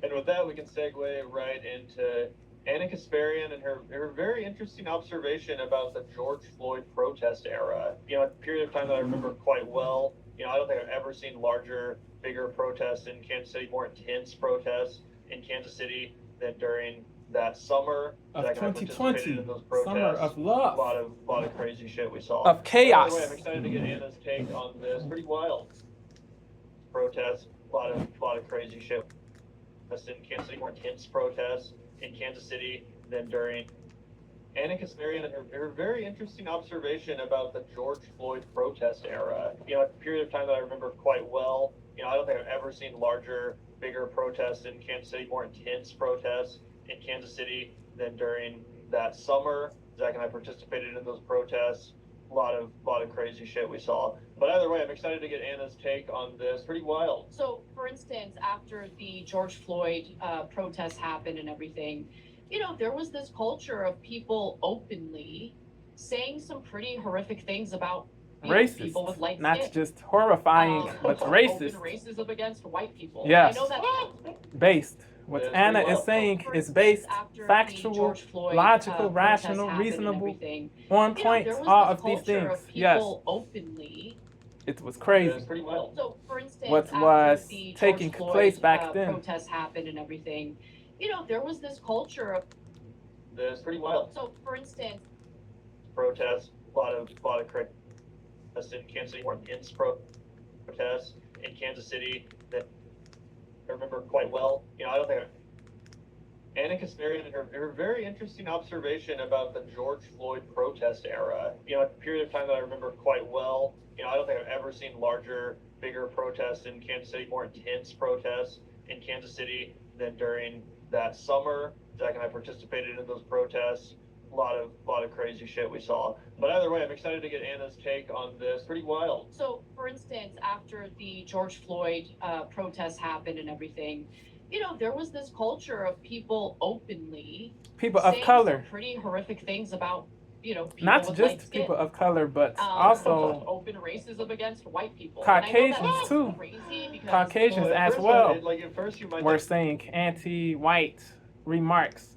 And with that, we can segue right into Anna Kasparian and her very interesting observation about the George Floyd protest era. A period of time that I remember quite well. I don't think I've ever seen larger, bigger protests in Kansas City, more intense protests in Kansas City than during that summer of that I participated 2020, in those summer protests. of A love, lot of crazy shit we saw. of But either way, I'm chaos. excited to get Anna's take on this. Pretty wild protests. A lot of crazy shit in Kansas City, more intense protests in Kansas City than during Anna Kasparian and her very interesting observation about the George Floyd protest era. A period of time that I remember quite well. I don't think I've ever seen larger, bigger protests in Kansas City, more intense protests in Kansas City than during that summer. Zach and I participated in those protests. A lot of crazy shit we saw. But either way, I'm excited to get Anna's take on this. Pretty wild. So, for instance, after the George Floyd protests happened and everything, there was this culture of people openly saying some pretty horrific things about people with Racist, light not skin. just horrifying, but racist. Open racism against white people. Yes. I know that. Based. What Yeah, Anna pretty is wild. saying For is instance, based, after the factual, George Floyd, logical, protests rational, happened and reasonable, everything, on point, there was all this of these culture things. of Yes, people openly. it was Yeah, crazy. it's pretty wild. So, for instance, What after was the taking George place Floyd back then. protests happened and everything, there was this culture of. It's pretty wild. So, for instance, Protests. A lot of crazy in Kansas City, more intense protests in Kansas City that I remember quite well. I don't think Anna Kasparian and her very interesting observation about the George Floyd protest era. A period of time that I remember quite well. I don't think I've ever seen larger, bigger protests in Kansas City, more intense protests in Kansas City than during that summer. Zach and I participated in those protests. A lot of crazy shit we saw. But either way, I'm excited to get Anna's take on this. Pretty wild. So, for instance, after the George Floyd protests happened and everything, there was this culture of people openly People of saying color, some pretty horrific things about, people not with light just skin. people of color, but also Open racism against white people. And I know that Caucasians sounds too. crazy because Caucasians Well, at as first, well at first you might were think saying anti-white remarks,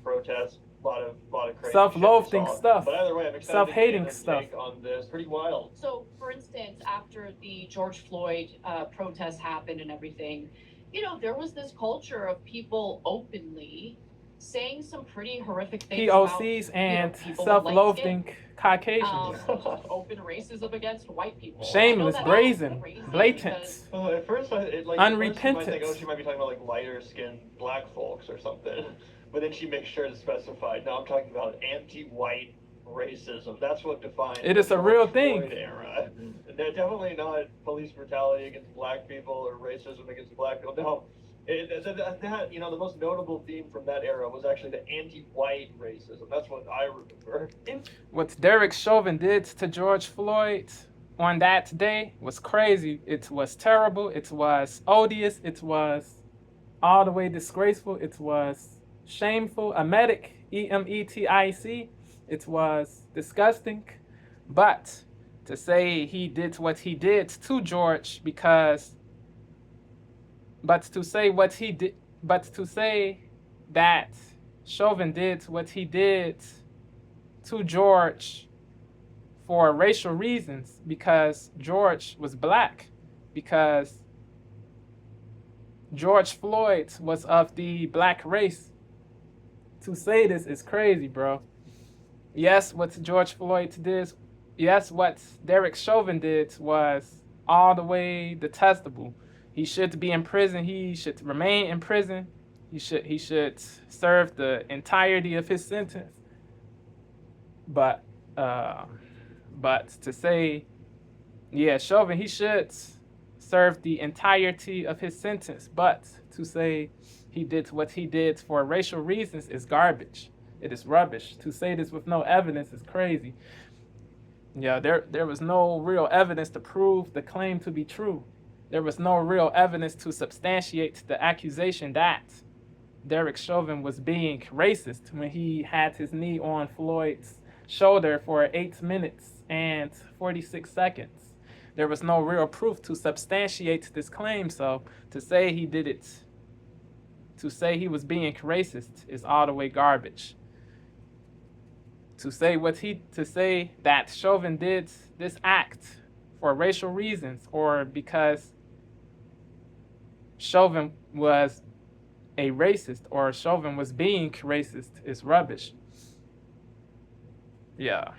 protests. A lot of crazy self-loathing shit we saw. stuff, But either way, I'm excited self-hating to get Anna's stuff. take on this. Pretty wild. So, for instance, after the George Floyd protests happened and everything, there was this culture of people openly saying some pretty horrific things POCs and about, people self-loathing with Caucasians. light skin. Open racism against white people. Shameless, I know that brazen, sounds crazy blatant. because At first, Unrepentant. you might think, she might be talking about like lighter skinned black folks or something. But then she makes sure to specify, no, I'm talking about anti-white racism. That's what defines It is the a real George thing. Floyd era. They're definitely not police brutality against black people or racism against black people. No. The most notable theme from that era was actually the anti-white racism. That's what I remember. What Derek Chauvin did to George Floyd on that day was crazy. It was terrible. It was odious. It was all the way disgraceful. It was shameful. Emetic, EMETIC. It was disgusting. But to say he did what he did to George but to say that Chauvin did what he did to George for racial reasons because George was black, because George Floyd was of the black race. To say this is crazy, bro. Yes, what George Floyd did, yes, what Derek Chauvin did was all the way detestable. He should be in prison. He should remain in prison. He should serve the entirety of his sentence. But to say, yeah, Chauvin, he should serve the entirety of his sentence. But to say he did what he did for racial reasons is garbage. It is rubbish. To say this with no evidence is crazy. Yeah, there was no real evidence to prove the claim to be true. There was no real evidence to substantiate the accusation that Derek Chauvin was being racist when he had his knee on Floyd's shoulder for 8 minutes and 46 seconds. There was no real proof to substantiate this claim, so to say he did it to say he was being racist is all the way garbage. To say that Chauvin did this act for racial reasons or because Chauvin was a racist or Chauvin was being racist is rubbish. Yeah.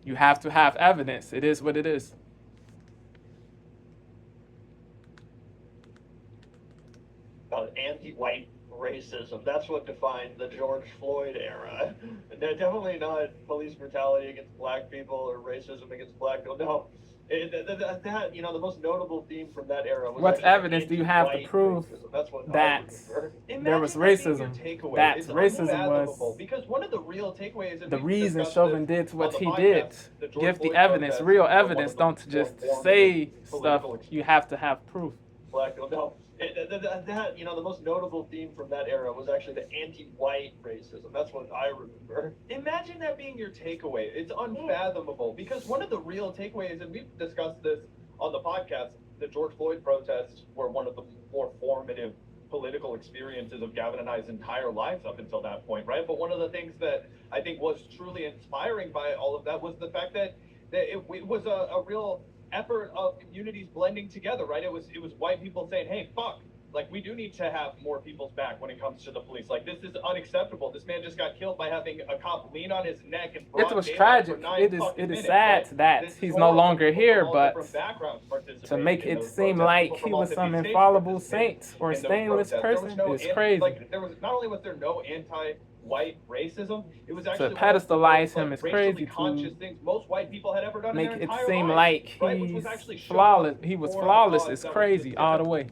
You have to have evidence. It is what it is. Anti-white racism. That's what defined the George Floyd era. They're definitely not police brutality against black people or racism against black people. No. That, the most notable theme from that era was what actually evidence do you have to prove that there was racism? That racism was because one of the real takeaways the reason Chauvin did what he did. Give the evidence, real evidence. Don't just say stuff. You have to have proof. Black people. No. That, the most notable theme from that era was actually the anti-white racism. That's what I remember. Imagine that being your takeaway. It's unfathomable because one of the real takeaways, and we've discussed this on the podcast, the George Floyd protests were one of the more formative political experiences of Gavin and I's entire lives up until that point, right? But one of the things that I think was truly inspiring by all of that was the fact that it was a real effort of communities blending together, right? It was white people saying, hey, fuck, like we do need to have more people's back when it comes to the police. Like this is unacceptable. This man just got killed by having a cop lean on his neck and it was tragic. It is sad that he's no longer here, but to make it seem like he was some infallible saint or stainless person is crazy. Like there was not only was there no anti-white racism, it was actually to pedestalize him is crazy. To things most white people had ever done make in it their entire seem lives, like he's flawless. He was flawless is crazy all the way.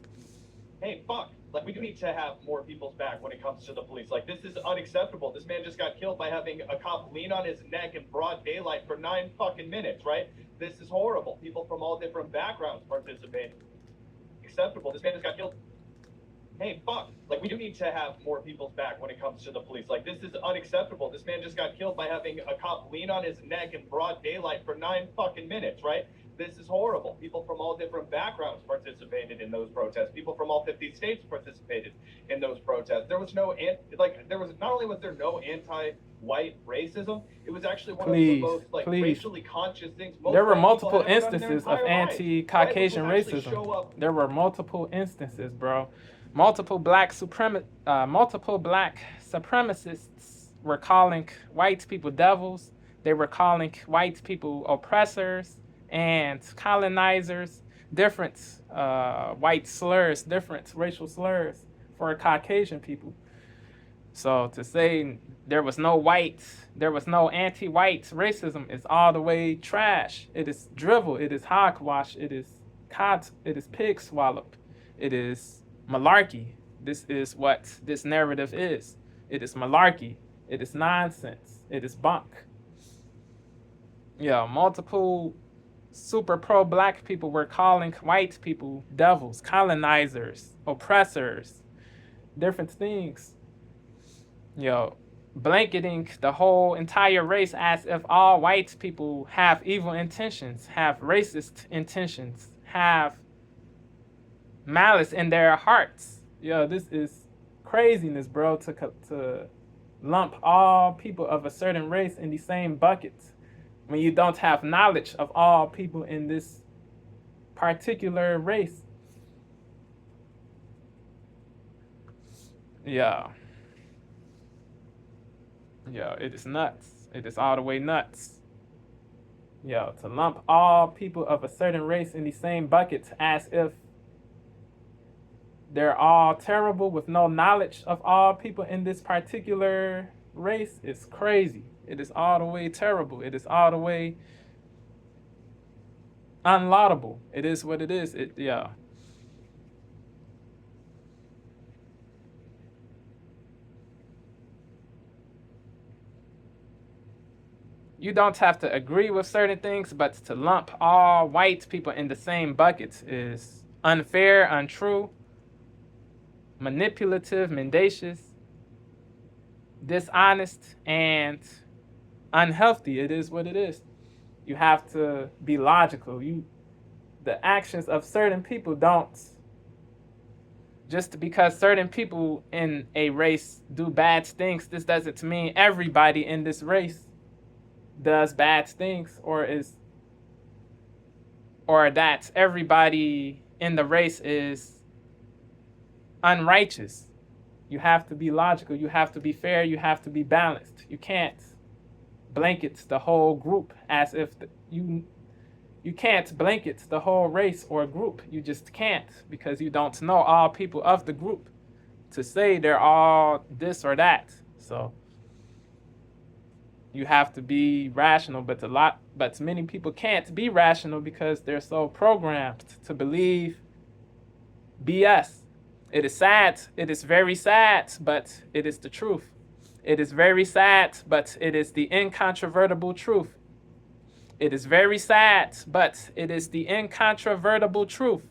Hey, fuck. Like, we do need to have more people's back when it comes to the police. Like, this is unacceptable. This man just got killed by having a cop lean on his neck in broad daylight for 9 fucking minutes, right? This is horrible. People from all different backgrounds participating. Acceptable. This man just got killed. Hey, fuck. Like, we do need to have more people's back when it comes to the police. Like, this is unacceptable. This man just got killed by having a cop lean on his neck in broad daylight for 9 fucking minutes, right? This is horrible. People from all different backgrounds participated in those protests. People from all 50 states participated in those protests. There was not only was there no anti-white racism, it was actually one of the most racially conscious things. There were multiple instances of anti-Caucasian racism. There were multiple instances, bro. Multiple black supremacists were calling white people devils. They were calling white people oppressors and colonizers, different white slurs, different racial slurs for Caucasian people. So to say there was no anti-white racism is all the way trash. It is drivel, it is hogwash, it is pig swallop, it is malarkey. This is what this narrative is. It is malarkey, it is nonsense, it is bunk. Yeah, multiple super pro-black people were calling white people devils, colonizers, oppressors, different things. Blanketing the whole entire race as if all white people have evil intentions, have racist intentions, have malice in their hearts. This is craziness, bro, to lump all people of a certain race in the same buckets when you don't have knowledge of all people in this particular race. It is nuts. It is all the way nuts. To lump all people of a certain race in the same buckets as if they're all terrible with no knowledge of all people in this particular race is crazy. It is all the way terrible. It is all the way unlaudable. It is what it is. You don't have to agree with certain things, but to lump all white people in the same buckets is unfair, untrue, manipulative, mendacious, dishonest, and unhealthy. It is what it is. You have to be logical. The actions of certain people don't, just because certain people in a race do bad things, this doesn't mean everybody in this race does bad things, or that everybody in the race is unrighteous. You have to be logical, you have to be fair, you have to be balanced. You can't blanket the whole group as if you can't blanket the whole race or group. You just can't, because you don't know all people of the group to say they're all this or that. So you have to be rational, but many people can't be rational because they're so programmed to believe BS. It is sad. It is very sad, but it is the truth. It is very sad, but it is the incontrovertible truth. It is very sad, but it is the incontrovertible truth.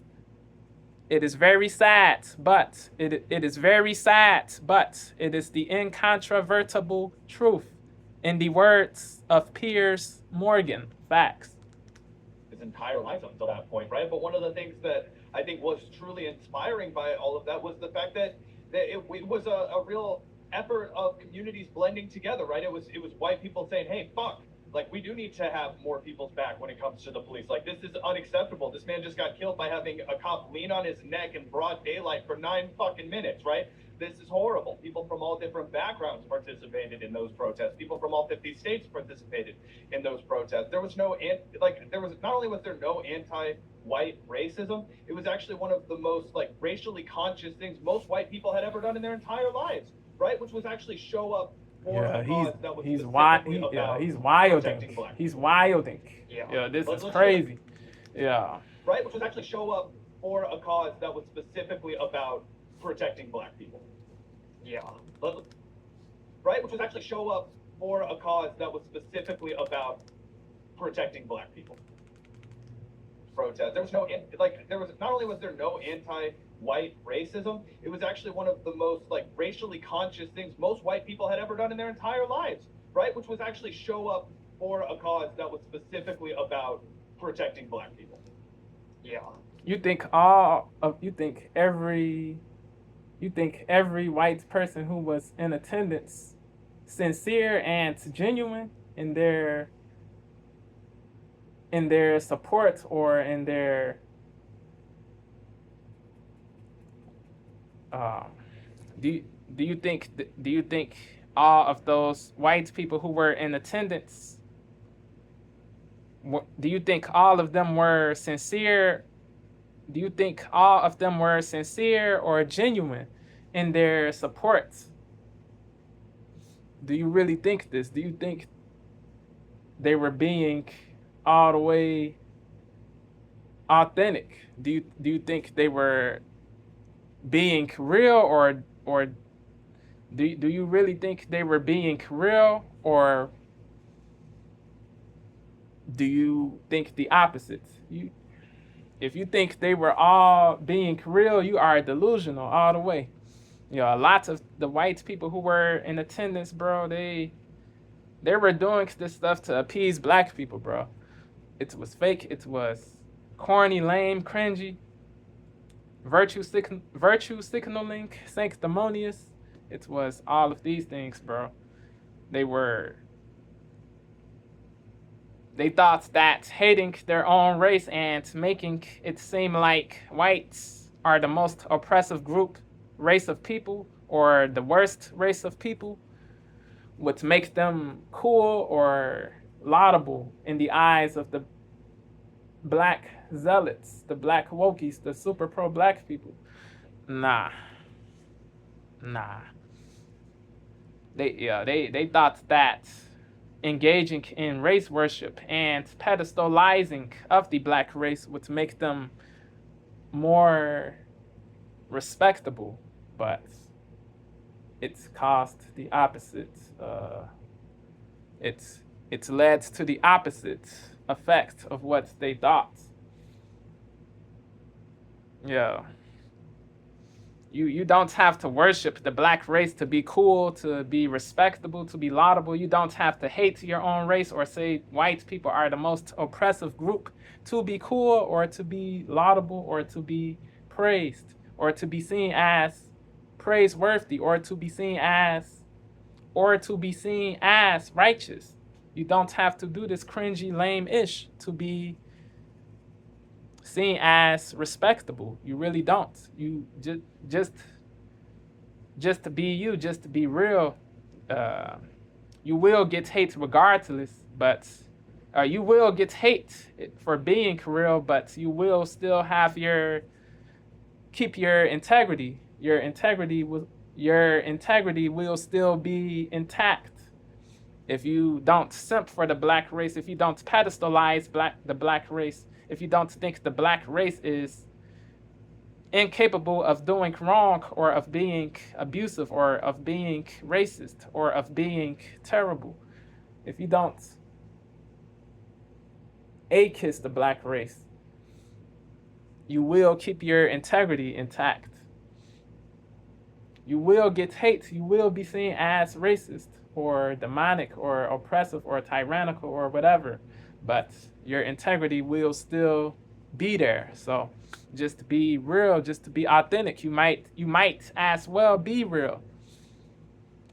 It is very sad, but it is very sad, but it is the incontrovertible truth. In the words of Piers Morgan, facts. His entire life up until that point, right? But one of the things that I think was truly inspiring by all of that was the fact that it was a real effort of communities blending together, right? It was white people saying, hey, fuck. Like, we do need to have more people's back when it comes to the police. Like, this is unacceptable. This man just got killed by having a cop lean on his neck in broad daylight for 9 fucking minutes, right? This is horrible. People from all different backgrounds participated in those protests. People from all 50 states participated in those protests. There was not only was there no anti-white racism, it was actually one of the most, like, racially conscious things most white people had ever done in their entire lives, right? Which was actually show up for a cause that was he's protecting black. He's wilding. Yeah, this is crazy. Yeah. Right, which was actually show up for a cause that was specifically about protecting black people. Yeah. Right, which was actually show up for a cause that was specifically about protecting black people. Protest. There was not only was there no anti-white racism, it was actually one of the most, like, racially conscious things most white people had ever done in their entire lives, right? Which was actually show up for a cause that was specifically about protecting black people. Yeah. You think every white person who was in attendance sincere and genuine in their support or in their do you think all of those white people who were in attendance, do you think all of them were sincere? Do you think all of them were sincere or genuine in their support? Do you really think this? Do you think they were being all the way authentic? Do you think they were being real, or do you really think they were being real, or do you think the opposite? If you think they were all being real, you are delusional all the way. You know, lots of the white people who were in attendance, bro, they were doing this stuff to appease black people, bro. It was fake. It was corny, lame, cringy, virtue signaling, sanctimonious. It was all of these things, bro. They thought that hating their own race and making it seem like whites are the most oppressive race of people, or the worst race of people, would make them cool or laudable in the eyes of the black zealots, the black wokies, the super pro-black people. Nah. They thought that engaging in race worship and pedestalizing of the black race would make them more respectable, but it's caused the opposite. It's led to the opposite effect of what they thought. Yeah. You don't have to worship the black race to be cool, to be respectable, to be laudable. You don't have to hate your own race or say white people are the most oppressive group to be cool or to be laudable or to be praised or to be seen as praiseworthy or to be seen as righteous. You don't have to do this cringy, lame-ish to be seen as respectable. You really don't. You just to be you, just to be real. You will get hate regardless, but you will get hate for being real, but you will still have keep your integrity. Your integrity will still be intact. If you don't simp for the black race, if you don't pedestalize the black race, if you don't think the black race is incapable of doing wrong or of being abusive or of being racist or of being terrible, if you don't kiss the black race, you will keep your integrity intact. You will get hate. You will be seen as racist or demonic or oppressive or tyrannical or whatever, but your integrity will still be there. So just be real, just to be authentic. You might as well be real.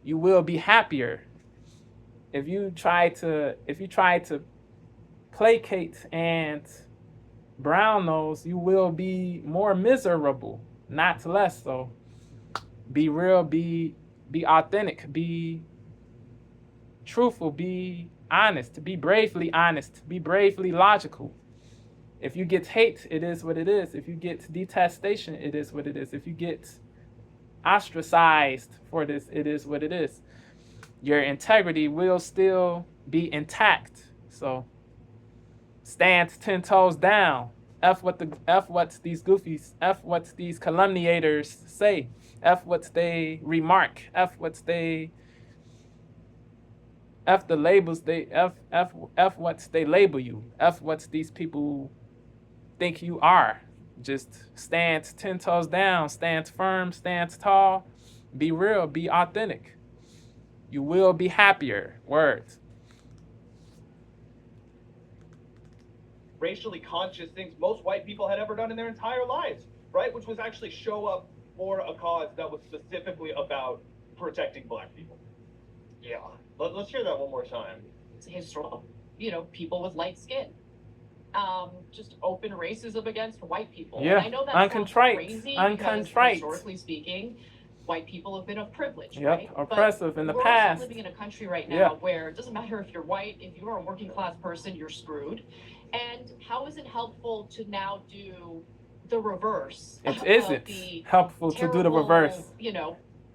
You will be happier. If you try to placate and brown nose, you will be more miserable, not less. So be real, be authentic, be truthful, be honest, be bravely honest, be bravely logical. If you get hate, it is what it is. If you get detestation, it is what it is. If you get ostracized for this, it is what it is. Your integrity will still be intact. So stand 10 toes down. F what these goofies, F what these calumniators say, F what they remark, F the labels F what they label you, F what these people think you are. Just stand 10 toes down, stand firm, stand tall, be real, be authentic. You will be happier. Words. Racially conscious things most white people had ever done in their entire lives, right? Which was actually show up for a cause that was specifically about protecting black people. Yeah. Let's hear that one more time. It's historical, people with light skin. Just open racism against white people. Yeah, And I know that sounds crazy because historically speaking, white people have been of privilege, right? Oppressive in the past. We're also living in a country right now where it doesn't matter if you're white, if you're a working class person, you're screwed. And how is it helpful to now do the reverse? It isn't helpful to do the reverse.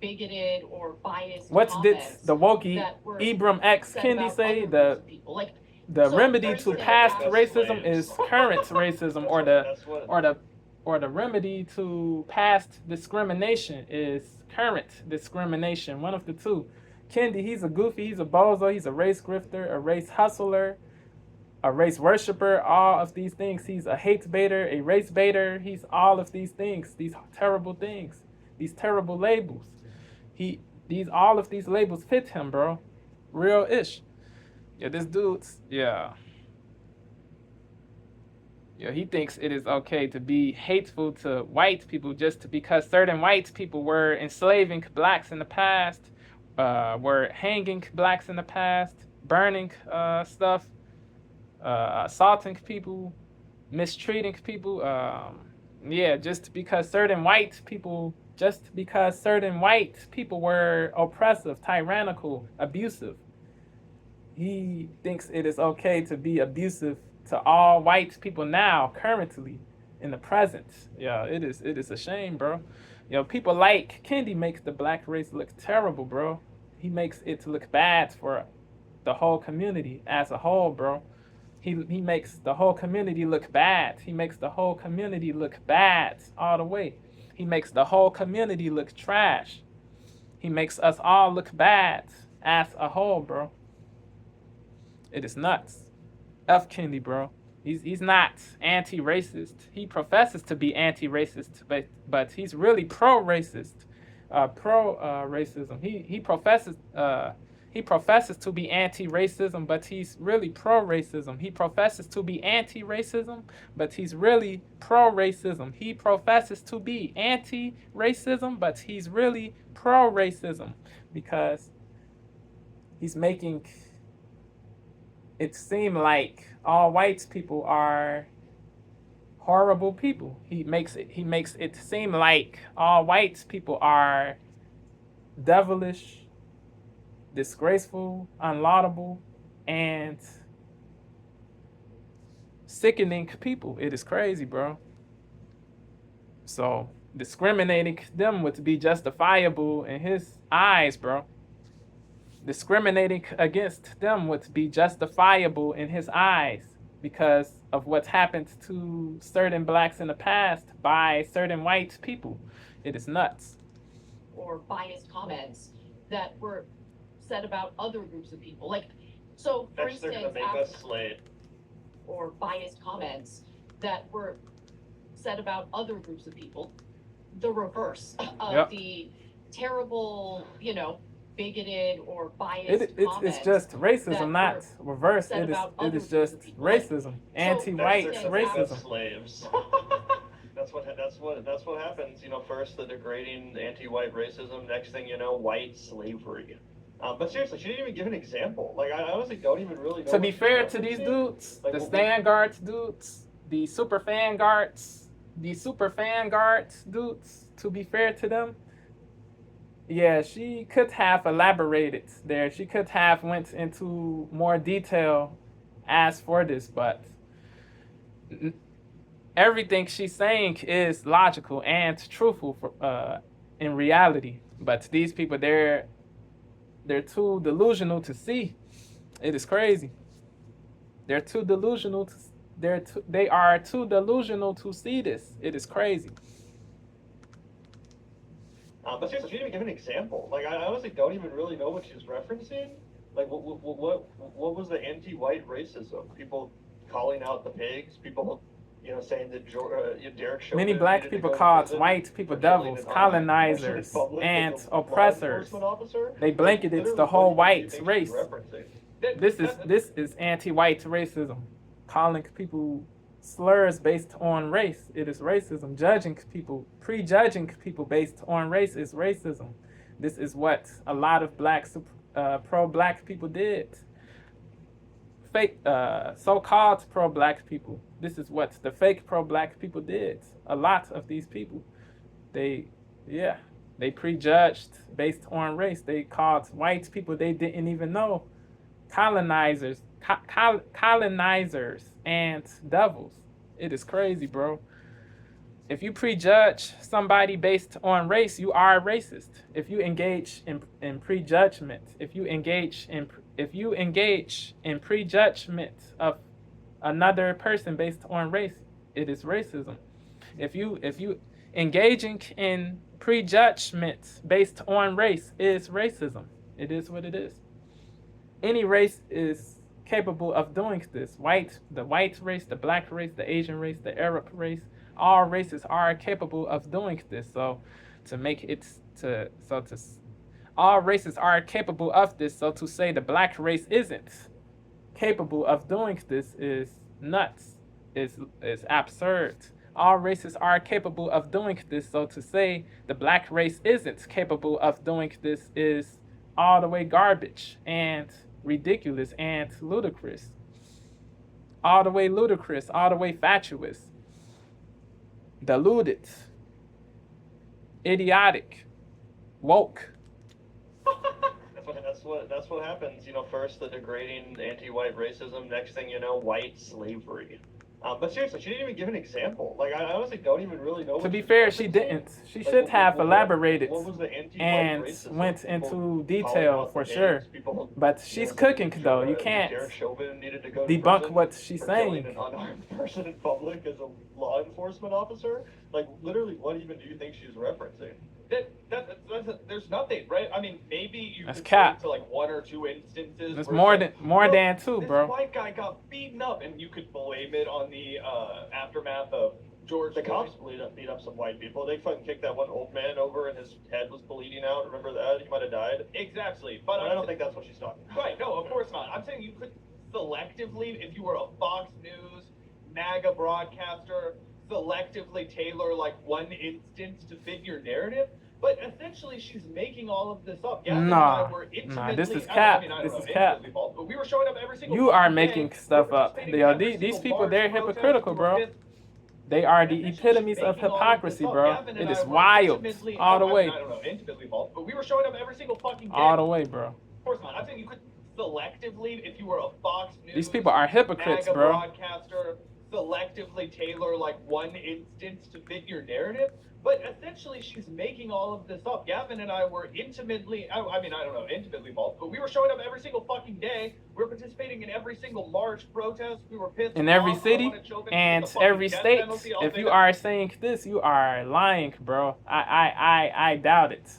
Bigoted or biased. What's this? The wokey Ibram X Kendi say the remedy to past racism is current racism, or the remedy to past discrimination is current discrimination. One of the two. Kendi, he's a goofy, he's a bozo, he's a race grifter, a race hustler, a race worshiper, all of these things. He's a hate baiter, a race baiter. He's all of these things, these terrible things, these terrible labels. All of these labels fit him, bro. Real ish. Yeah, this dude's, yeah, he thinks it is okay to be hateful to white people just because certain white people were enslaving blacks in the past, were hanging blacks in the past, burning stuff, assaulting people, mistreating people. Just because certain white people were oppressive, tyrannical, abusive. He thinks it is okay to be abusive to all white people now, currently, in the present. Yeah, it is a shame, bro. People like Kendi makes the black race look terrible, bro. He makes it look bad for the whole community as a whole, bro. He makes the whole community look bad. He makes the whole community look bad all the way. He makes the whole community look trash. He makes us all look bad as a whole, bro. It is nuts. F Kendi, bro. He's not anti-racist. He professes to be anti-racist, but he's really pro-racist, pro-racism. He professes to be anti-racism, but he's really pro-racism. He professes to be anti-racism, but he's really pro-racism. He professes to be anti-racism, but he's really pro-racism because he's making it seem like all white people are horrible people. He makes it seem like all white people are devilish, disgraceful, unlaudable, and sickening people. It is crazy, bro. So discriminating them would be justifiable in his eyes, bro. Discriminating against them would be justifiable in his eyes because of what's happened to certain blacks in the past by certain white people. It is nuts. Or biased comments that were said about other groups of people. Like, so for Next, they're instance, gonna make us slave. or biased comments that were said about other groups of people, the reverse of Yep. the terrible, bigoted or biased comments. It's just racism, that not reverse. said It about is other just groups of people. Like, racism, anti-white Next, they're gonna make us racism. slaves. That's what happens. First the degrading anti-white racism. Next thing you know, white slavery. But seriously, she didn't even give an example. Like, I honestly don't even really know. To be what she's fair to these referencing. dudes, Like, the what- Vanguard dudes, the super Vanguards, dudes, to be fair to them, yeah, she could have elaborated there. She could have went into more detail as for this, but everything she's saying is logical and truthful in reality. But these people, they're too delusional to see. It is crazy. They're too delusional. They are too delusional to see this. It is crazy. But seriously, she didn't even give an example. Like, I honestly don't even really know what she's referencing. Like, what was the anti-white racism? People calling out the pigs. People, saying that Derek Chauvin Many black needed to people go to called prison white people for killing devils, an unarmed colonizers, person in public and as a law oppressors. enforcement officer. They blanketed Literally, the whole what do you white think race. she's referencing? This is anti-white racism, calling people slurs based on race. It is racism. Judging people, prejudging people based on race is racism. This is what a lot of pro-black people did. Fake, so-called pro-black people. This is what the fake pro-black people did. A lot of these people, they prejudged based on race. They called white people they didn't even know colonizers and devils. It is crazy, bro. If you prejudge somebody based on race, you are racist. If you engage in prejudgment, if you engage in prejudgment of another person based on race, it is racism. If you engaging in prejudgment based on race is racism. It is what it is. Any race is capable of doing this. The white race, the black race, the Asian race, the Arab race, all races are capable of doing this. So all races are capable of this. So to say the black race isn't capable of doing this is nuts. Is absurd. All races are capable of doing this. So to say the black race isn't capable of doing this is all the way garbage and ridiculous and ludicrous. All the way ludicrous, all the way fatuous, deluded, idiotic, woke. That's what happens. First the degrading anti-white racism. Next thing you know, white slavery. But seriously, she didn't even give an example. Like, I honestly don't even really know. To be fair, she didn't. She should have elaborated and went into detail for sure. But she's cooking though. You can't debunk what she's saying. An unarmed person in public as a law enforcement officer. Like, literally, what even do you think she's referencing? there's nothing, right? I mean, maybe you That's could cap. point to like one or two instances. There's where more it's than like, more "Look, than two, this bro. white guy got beaten up," and you could blame it on the aftermath of George. The cops beat up some white people. They fucking kicked that one old man over and his head was bleeding out. Remember that? He might have died. Exactly, but I don't think that's what she's talking about. Right, no, of course not. I'm saying you could selectively, if you were a Fox News, MAGA broadcaster, selectively tailor like one instance to fit your narrative. But essentially, she's making all of this up. Gavin and I were intimately, this is I cap. mean, I This don't is know, cap. intimately involved, but we were showing up every single You are fucking making day. stuff We were up. participating in every These single people, march, they're protest. hypocritical, We were bro. pissed. They are the Essentially, she's epitomes of making all this hypocrisy, up. bro. Gavin and It I is were wild. intimately- All the way. I don't know, intimately involved, but we were showing up every single fucking day. All the way, bro. Of course not. I'm saying you could selectively, if you were a Fox News, These people are hypocrites, MAGA bro. broadcaster, selectively tailor like one instance to fit your narrative. But essentially, she's making all of this up. Gavin and I were intimately, I mean, I don't know, intimately involved, but we were showing up every single fucking day. We were participating in every single march, protest. We were pissed In every off. I city wanted Chauvin to get and the fucking every death state. penalty. I'll If say you that. are saying this, you are lying, bro. I doubt it.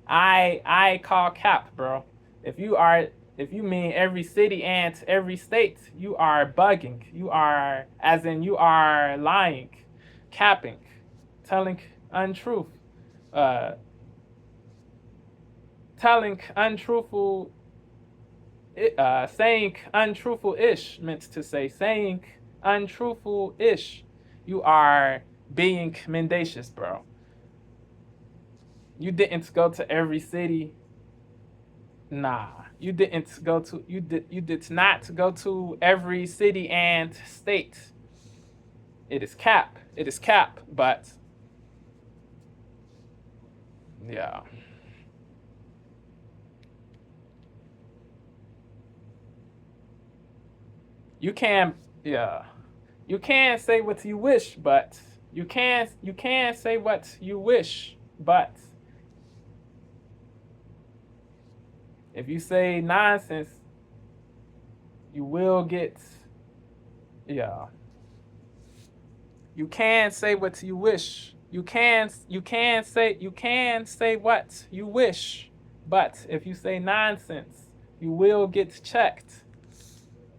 I call cap, bro. If you mean every city and every state, you are bugging. You are, as in you are lying, capping, telling untruth, telling untruthful, saying untruthful-ish, meant to say, saying untruthful-ish. You are being mendacious, bro. You didn't go to every city. Nah, you didn't go to. You did not go to every city and state. It is cap. It is cap. But yeah. You can, yeah. You can say what you wish, but you can say what you wish, but if you say nonsense, you will get, yeah. You can say what you wish. You can say what you wish, but if you say nonsense, you will get checked.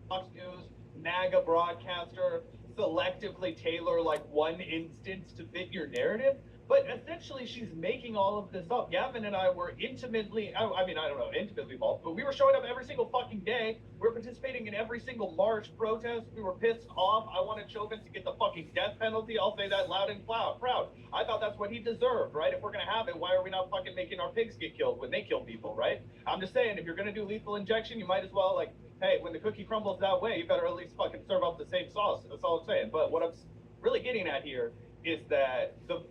Fox News, MAGA broadcaster, selectively tailor like one instance to fit your narrative. But essentially, she's making all of this up. Gavin and I were intimately, I mean, I don't know, intimately involved, but we were showing up every single fucking day. We were participating in every single march, protest. We were pissed off. I wanted Chauvin to get the fucking death penalty. I'll say that loud and proud. I thought that's what he deserved, right? If we're going to have it, why are we not fucking making our pigs get killed when they kill people, right? I'm just saying, if you're going to do lethal injection, you might as well, like, hey, when the cookie crumbles that way, you better at least fucking serve up the same sauce. That's all I'm saying. But what I'm really getting at here is that the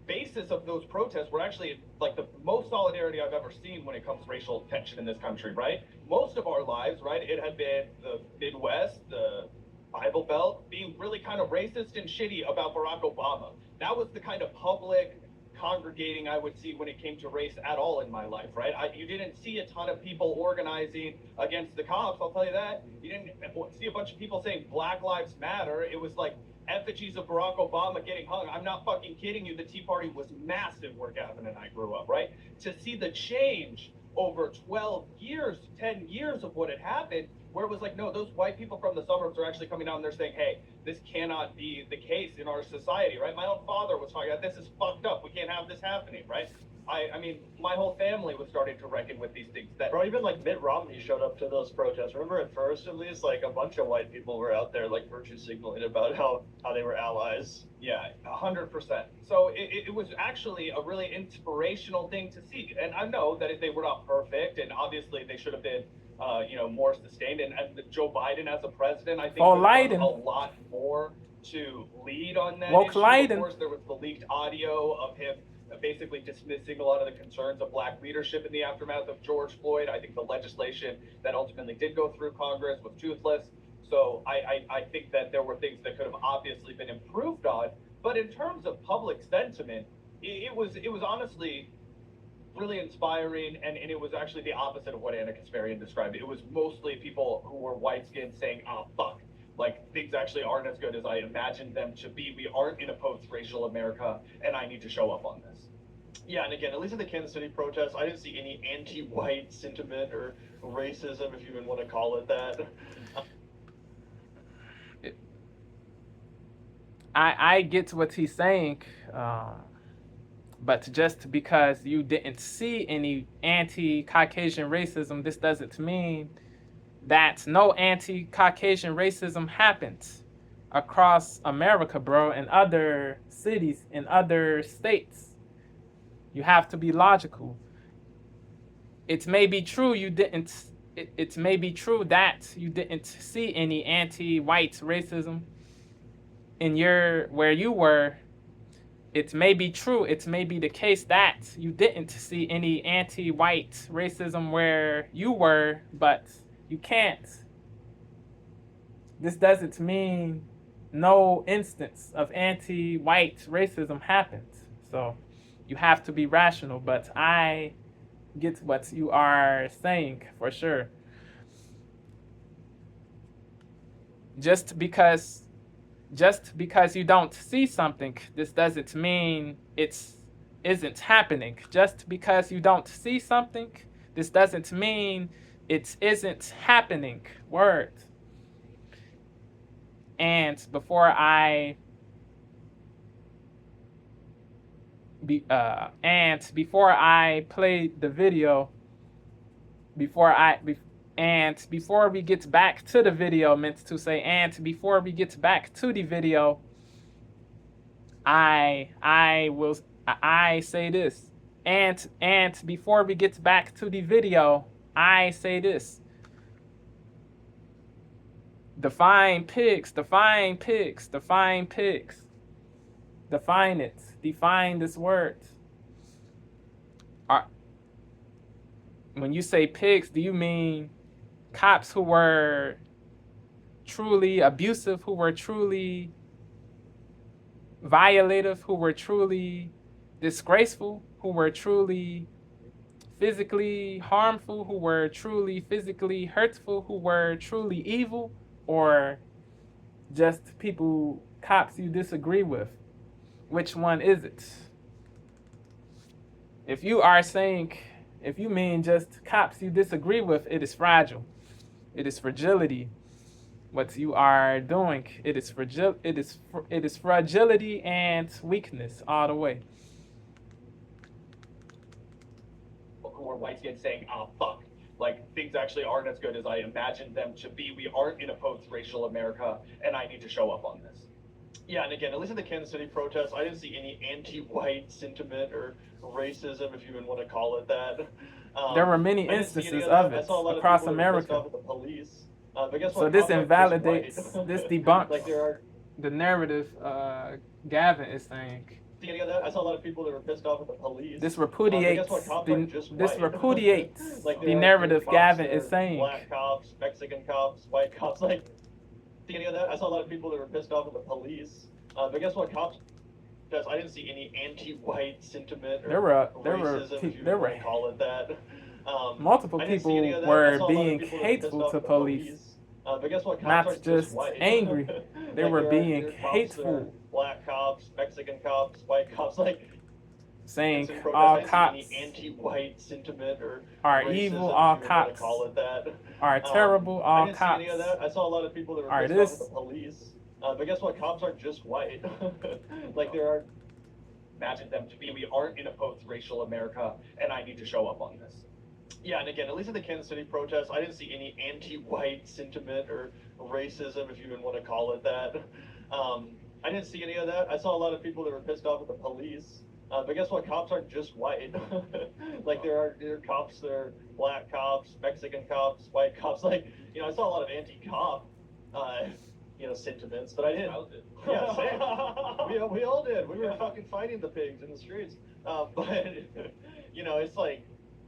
basis of those protests were actually like the most solidarity I've ever seen when it comes to racial tension in this country, right? Most of our lives, right, it had been the Midwest, the Bible Belt, being really kind of racist and shitty about Barack Obama. That was the kind of public congregating I would see when it came to race at all in my life, right? You didn't see a ton of people organizing against the cops, I'll tell you that. You didn't see a bunch of people saying Black Lives Matter. It was like effigies of Barack Obama getting hung. I'm not fucking kidding you. The Tea Party was massive where Gavin and I grew up, right? To see the change over 12 years, 10 years of what had happened, where it was like, no, those white people from the suburbs are actually coming out and they're saying, hey, this cannot be the case in our society, right? My own father was talking about, this is fucked up. We can't have this happening, right? I mean, my whole family was starting to reckon with these things. That Bro, even like Mitt Romney showed up to those protests. Remember at first, at least, like a bunch of white people were out there like virtue signaling about how they were allies. Yeah, 100%. So it was actually a really inspirational thing to see. And I know that they were not perfect, and obviously they should have been, more sustained. And Joe Biden as a president, I think, could have done a lot more to lead on that issue. Of course, there was the leaked audio of him basically dismissing a lot of the concerns of black leadership in the aftermath of George Floyd. I think the legislation that ultimately did go through Congress was toothless. So I think that there were things that could have obviously been improved on. But in terms of public sentiment, it was honestly really inspiring, and it was actually the opposite of what Anna Kasparian described. It was mostly people who were white-skinned saying, oh, fuck. Like, things actually aren't as good as I imagined them to be. We aren't in a post-racial America, and I need to show up on this. Yeah, and again, at least in the Kansas City protests, I didn't see any anti-white sentiment or racism, if you even want to call it that. I get what he's saying, but just because you didn't see any anti-Caucasian racism, this doesn't mean that no anti-Caucasian racism happens across America, bro, in other cities, in other states. You have to be logical. It may be true you didn't. It may be true that you didn't see any anti-white racism in where you were. It may be true. It may be the case that you didn't see any anti-white racism where you were, but you can't. This doesn't mean no instance of anti-white racism happened. So you have to be rational, but I get what you are saying for sure. Just because you don't see something, this doesn't mean it isn't happening. Just because you don't see something, this doesn't mean it isn't happening. Word. And before I play the video, before we get back to the video, meant to say, and before we get back to the video, I say this, and before we get back to the video, I say this. Define pigs, define pigs, define pigs. Define it. Define this word. When you say pigs, do you mean cops who were truly abusive, who were truly violative, who were truly disgraceful, who were truly physically harmful, who were truly physically hurtful, who were truly evil, or just people, cops you disagree with? Which one is it? If you mean just cops you disagree with, it is fragile. It is fragility. What you are doing, it is fragility and weakness all the way. Who are white skin saying, fuck, like things actually aren't as good as I imagined them to be. We aren't in a post-racial America, and I need to show up on this. Yeah, and again, at least in the Kansas City protests, I didn't see any anti-white sentiment or racism, if you even want to call it that. There were many instances of it across America. So this invalidates, this debunks the narrative Gavin is saying. See any of that? I saw a lot of people that were pissed off at the police. This repudiates the narrative Gavin is saying. Black cops, Mexican cops, white cops, like. See any of that? I saw a lot of people that were pissed off at the police. But guess what? Cops. I didn't see any anti-white sentiment or racism, if you want to call it that. Multiple people were being hateful to police. But guess what? Not just angry. They were being hateful. Black cops, Mexican cops, white cops, like saying all cops anti-white sentiment or are evil, all cops are terrible, all cops I saw a lot of people that were pissed off at the police. But guess what? Cops aren't just white. Like there are. Imagine them to be. We aren't in a post-racial America, and I need to show up on this. Yeah, and again, at least in the Kansas City protests, I didn't see any anti-white sentiment or racism, if you even want to call it that. I didn't see any of that. I saw a lot of people that were pissed off at the police. But guess what? Cops aren't just white. Like there are cops, there are black cops, Mexican cops, white cops. Like, you know, I saw a lot of anti-cop, sentiments, but I didn't. Yeah, same. We all did. We were fucking fighting the pigs in the streets. But, it's like,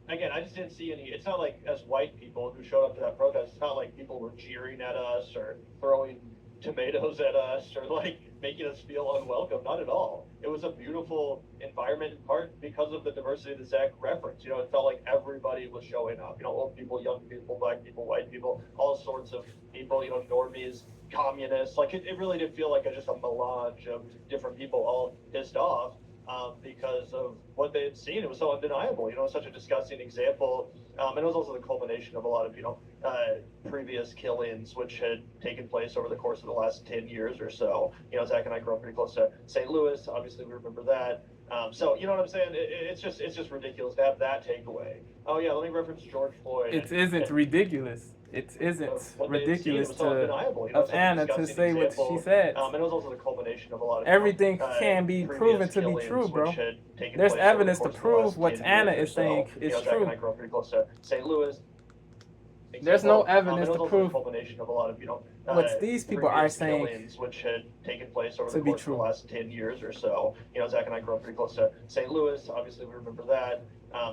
again, I just didn't see any. It's not like as white people who showed up to that protest, it's not like people were jeering at us or throwing tomatoes at us or like making us feel unwelcome. Not at all. It was a beautiful environment, in part because of the diversity of the Zach reference. It felt like everybody was showing up. Old people, young people, black people, white people, all sorts of people. Normies, communists. Like it really did feel like just a melange of different people all pissed off. because of what they had seen. It was so undeniable, such a disgusting example. And it was also the culmination of a lot of, previous killings which had taken place over the course of the last 10 years or so. Zach and I grew up pretty close to St. Louis. Obviously, we remember that. So, you know what I'm saying? It's just ridiculous to have that takeaway. Oh, yeah, let me reference George Floyd. It isn't ridiculous. It isn't ridiculous of Anna to say what she said. And it was also the culmination of a lot of everything can be proven to be true, bro. There's evidence to prove what Anna is saying is true. Zach and I grew up pretty close to St. Louis. There's no evidence to prove of a lot of, what these people are saying killings which had taken place over to the be course of true. the last 10 years or so. Zach and I grew up pretty close to St. Louis. Obviously, we remember that.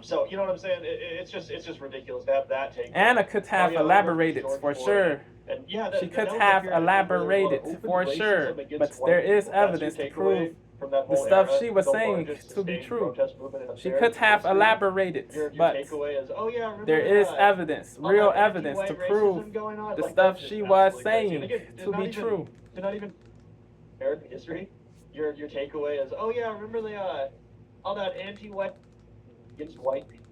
So, you know what I'm saying? It's just ridiculous to have that take. Anna could have elaborated for sure. And yeah, She could have elaborated for sure, but there is evidence to prove the stuff she was saying to be true. She could have elaborated, but there is evidence, real evidence to prove the stuff she was saying to be true. To not even American history, your takeaway is, oh yeah, remember all that anti-white against white people.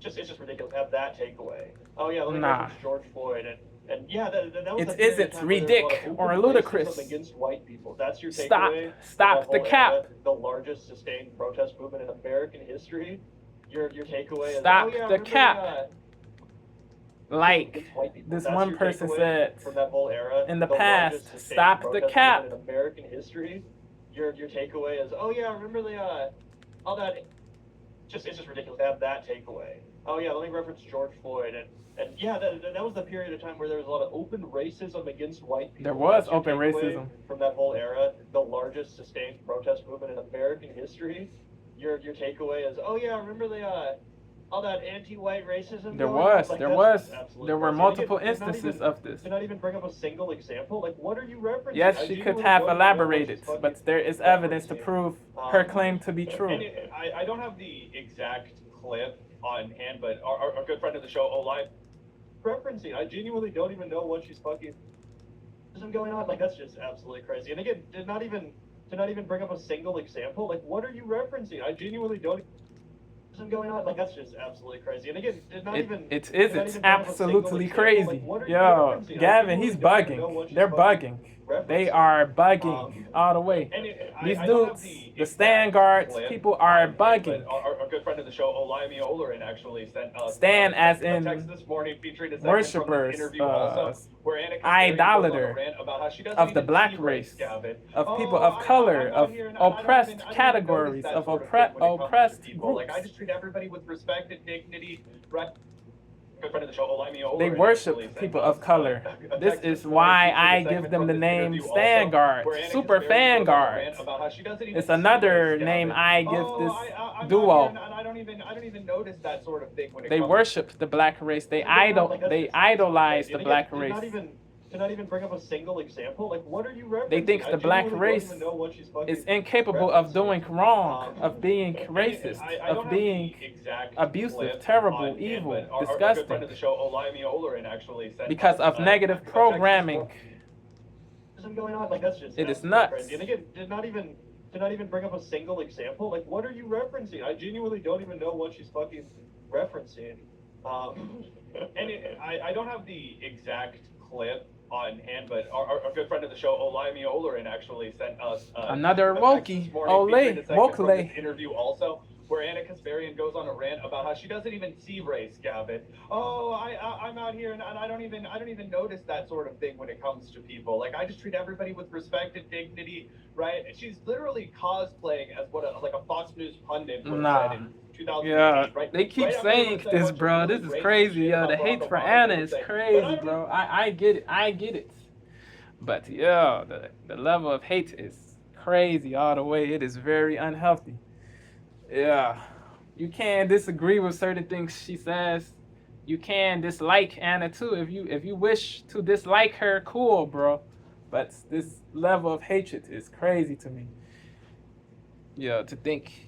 It's just ridiculous to have that takeaway. Oh yeah, let me reference George Floyd and yeah, that was it isn't ridiculous or ludicrous against white people. That's your takeaway. Stop the cap. The largest sustained protest movement in American history. Your takeaway is, stop oh yeah, the cap. Like this one person said from that whole era, in the past, stop the cap. In American history, your takeaway is, oh yeah, remember all that. It's just ridiculous to have that takeaway. Oh yeah, let me reference George Floyd and yeah, that was the period of time where there was a lot of open racism against white people. There was open racism from that whole era. The largest sustained protest movement in American history. Your takeaway is, oh yeah, remember all that anti-white racism. There were multiple instances of this. To not even bring up a single example, like what are you referencing? Yes, she could have elaborated, but there is evidence to prove her claim to be true. And I don't have the exact clip on hand, but our good friend of the show, Olive, referencing. I genuinely don't even know what she's fucking going on. Like that's just absolutely crazy. And again, to not even bring up a single example, like what are you referencing? I genuinely don't. Going on, like that's just absolutely crazy. And again, it isn't absolutely crazy. Yo, Gavin, he's bugging. They're bugging. They are bugging all the way. These dudes, the stand guards, people are bugging. Our good friend of the show, Olaimi Olerin, actually sent us stand as in text this morning featuring a worshippers, idolater of the black race, of people of color, of oppressed categories, of oppressed groups. Like I just treat everybody with respect and dignity, right? Good friend of the show, Olaimi Olerin, they worship people of color. This is why I give them the name stand guards, super fan guards. It's another name I give this duo. I don't even notice that sort of thing when it they comes worship the black race. They idolize the black race. To not even bring up a single example, like what are you referencing? They think the black race is incapable of doing wrong, of being racist, of being abusive, terrible, evil, disgusting, because of negative programming. Going on, like that's just it is nuts. And again, to not even bring up a single example, like what are you referencing? I genuinely don't even know what she's fucking referencing. And I don't have the exact clip on hand, but our good friend of the show, Olaimi Olerin, actually sent us another Wokey, Wokele interview also, where Anna Kasparian goes on a rant about how she doesn't even see race, Gavin. Oh, I'm out here and I don't even notice that sort of thing when it comes to people. Like I just treat everybody with respect and dignity, right? And she's literally cosplaying as what a Fox News pundit would have said in 2008, yeah, right? they keep saying this, bro. This is crazy, yo. The hate for Anna is crazy, bro. I get it. But yo, the level of hate is crazy all the way. It is very unhealthy. Yeah, you can disagree with certain things she says. You can dislike Anna too if you wish to dislike her. Cool, bro. But this level of hatred is crazy to me. Yeah, to think.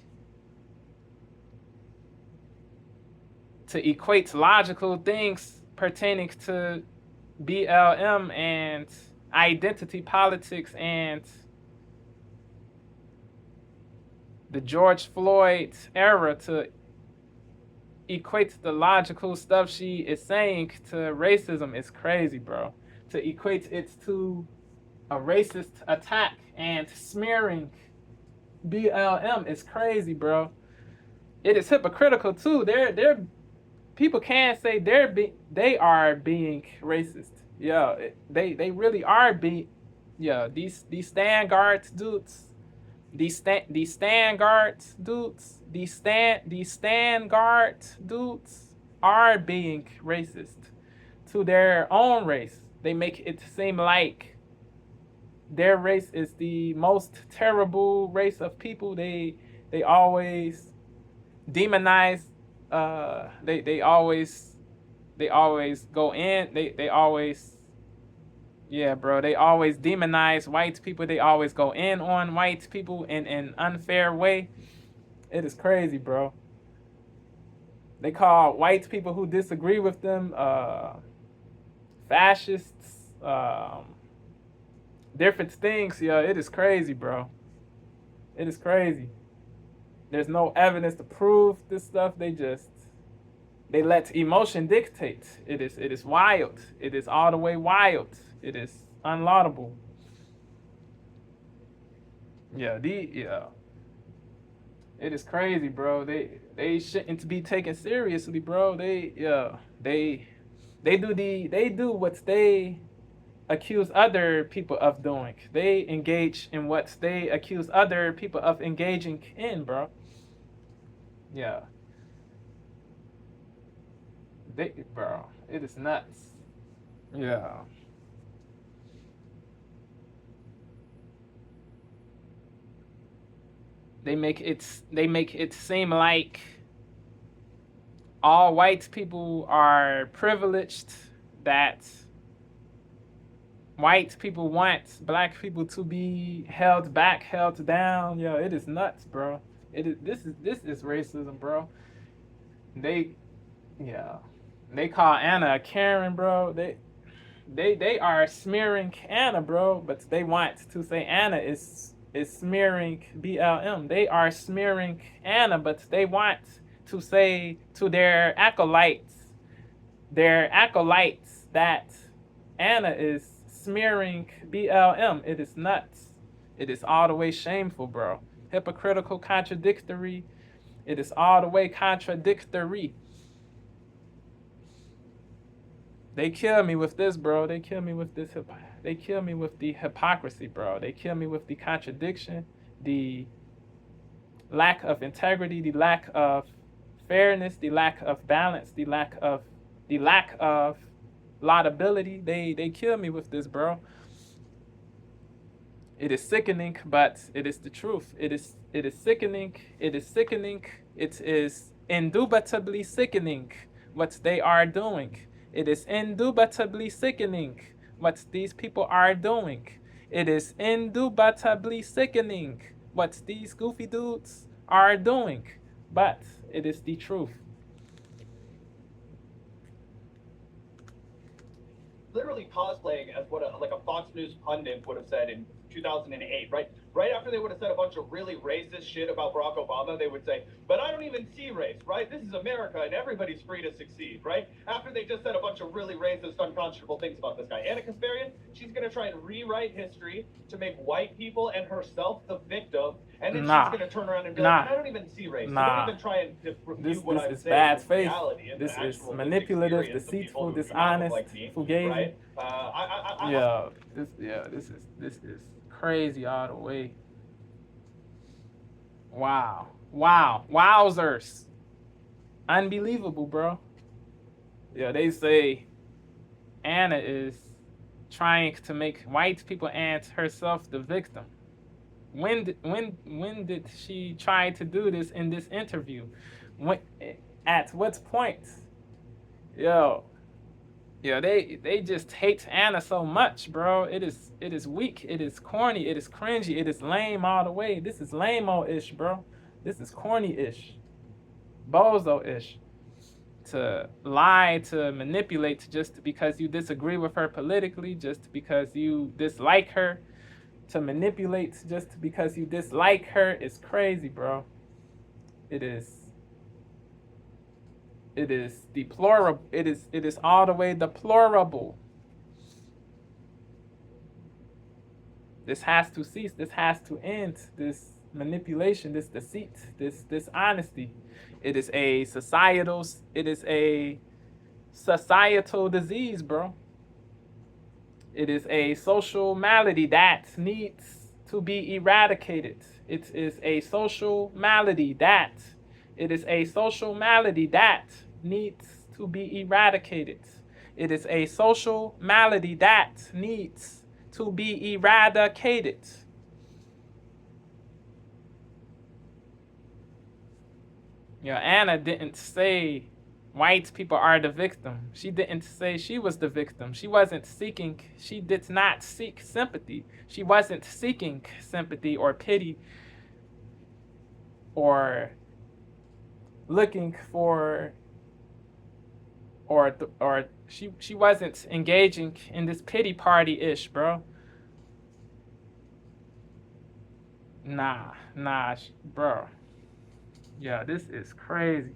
To equate logical things pertaining to BLM and identity politics and the George Floyd era to equate the logical stuff she is saying to racism is crazy, bro. To equate it to a racist attack and smearing BLM is crazy, bro. It is hypocritical too. They're people can say they are being racist. Yeah, they really are being. Yeah, these stand guards dudes. These stand guards dudes. These stand guard dudes are being racist to their own race. They make it seem like their race is the most terrible race of people. They always demonize. They always go in. They always, yeah, bro. They always demonize white people. They always go in on white people in an unfair way. It is crazy, bro. They call white people who disagree with them fascists, different things. Yeah, it is crazy, bro. It is crazy. There's no evidence to prove this stuff. They let emotion dictate. It is wild. It is all the way wild. It is unlaudable. Yeah, it is crazy, bro. They shouldn't be taken seriously, bro. They do what they accuse other people of doing. They engage in what they accuse other people of engaging in, bro. Yeah. Bro, it is nuts. Yeah. They make it seem like all white people are privileged, that white people want black people to be held back, held down. Yeah, it is nuts, bro. This is racism, bro. They call Anna a Karen, bro. They are smearing Anna, bro, but they want to say Anna is smearing BLM. They are smearing Anna, but they want to say to their acolytes that Anna is smearing BLM. It is nuts. It is all the way shameful, bro. Hypocritical, contradictory. It is all the way contradictory. They kill me with this, bro. They kill me with this. They kill me with the hypocrisy, bro. They kill me with the contradiction, the lack of integrity, the lack of fairness, the lack of balance, the lack of laudability. They kill me with this, bro. It is sickening, but it is the truth. It is sickening. It is sickening. It is indubitably sickening what they are doing. It is indubitably sickening what these people are doing. It is indubitably sickening what these goofy dudes are doing. But it is the truth. Literally cosplaying as what a Fox News pundit would have said in 2008, right? Right after they would have said a bunch of really racist shit about Barack Obama, they would say, but I don't even see race, right? This is America and everybody's free to succeed, right? After they just said a bunch of really racist, unconscionable things about this guy. Anna Kasparian, she's going to try and rewrite history to make white people and herself the victim, and then she's going to turn around and be like, I don't even see race. So don't even try and refute what I'm saying. This is bad faith. Reality and this the is actual manipulative, deceitful, dishonest, fugazi. Right? This is crazy all the way. Wowzers. Unbelievable, bro. Yeah, they say Anna is trying to make white people and herself the victim. When did she try to do this in this interview? At what point? They just hate Anna so much, bro. It is weak. It is corny. It is cringy. It is lame all the way. This is lame-o-ish, bro. This is corny-ish, bozo-ish. To lie, to manipulate just because you disagree with her politically, just because you dislike her, to manipulate just because you dislike her is crazy, bro. It is deplorable. It is all the way deplorable. This has to cease. This has to end. This manipulation, this deceit, this dishonesty. It is a societal disease, bro. It is a social malady that needs to be eradicated. It is a social malady that needs to be eradicated. It is a social malady that needs to be eradicated. Yeah, Anna didn't say white people are the victim. She didn't say she was the victim. She did not seek sympathy. She wasn't seeking sympathy or pity or looking for she wasn't engaging in this pity party-ish, bro. Nah, bro. Yeah, this is crazy.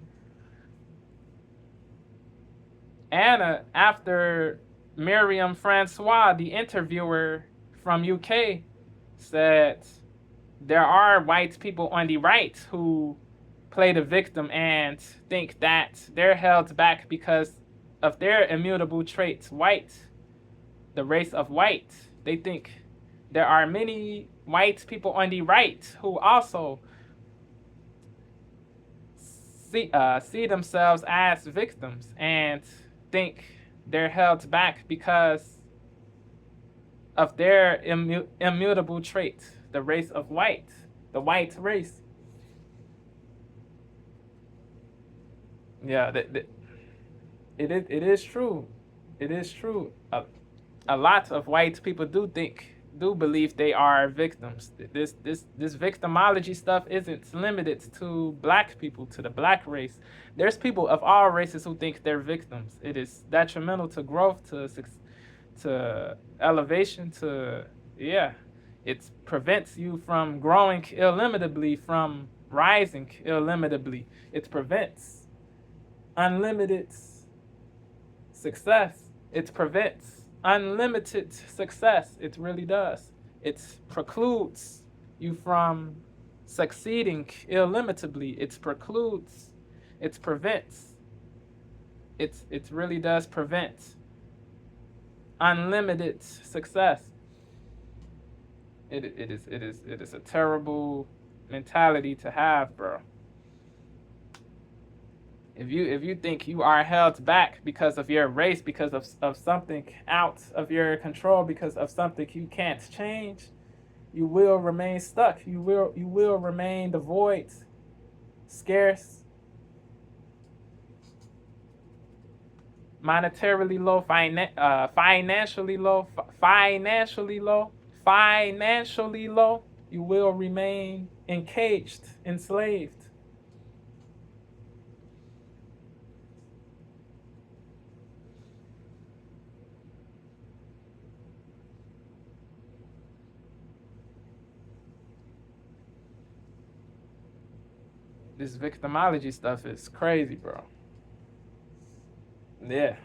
Anna, after Miriam Francois, the interviewer from UK, said there are white people on the right who play the victim and think that they're held back because of their immutable traits, the race of white. They think there are many white people on the right who also see themselves as victims and think they're held back because of their immutable trait, the race of white, the white race. Yeah, it is true. It is true. A lot of white people do believe they are victims. This victimology stuff isn't limited to black people, to the black race. There's people of all races who think they're victims. It is detrimental to growth, to elevation, it prevents you from growing illimitably, from rising illimitably. It prevents unlimited success. It prevents unlimited success. It really does. It precludes you from succeeding illimitably. It really does prevent unlimited success. It is a terrible mentality to have, bro. If you think you are held back because of your race, because of something out of your control, because of something you can't change, you will remain stuck. You will remain devoid, scarce, monetarily low, financially low. You will remain encaged, enslaved. This victimology stuff is crazy, bro. Yeah.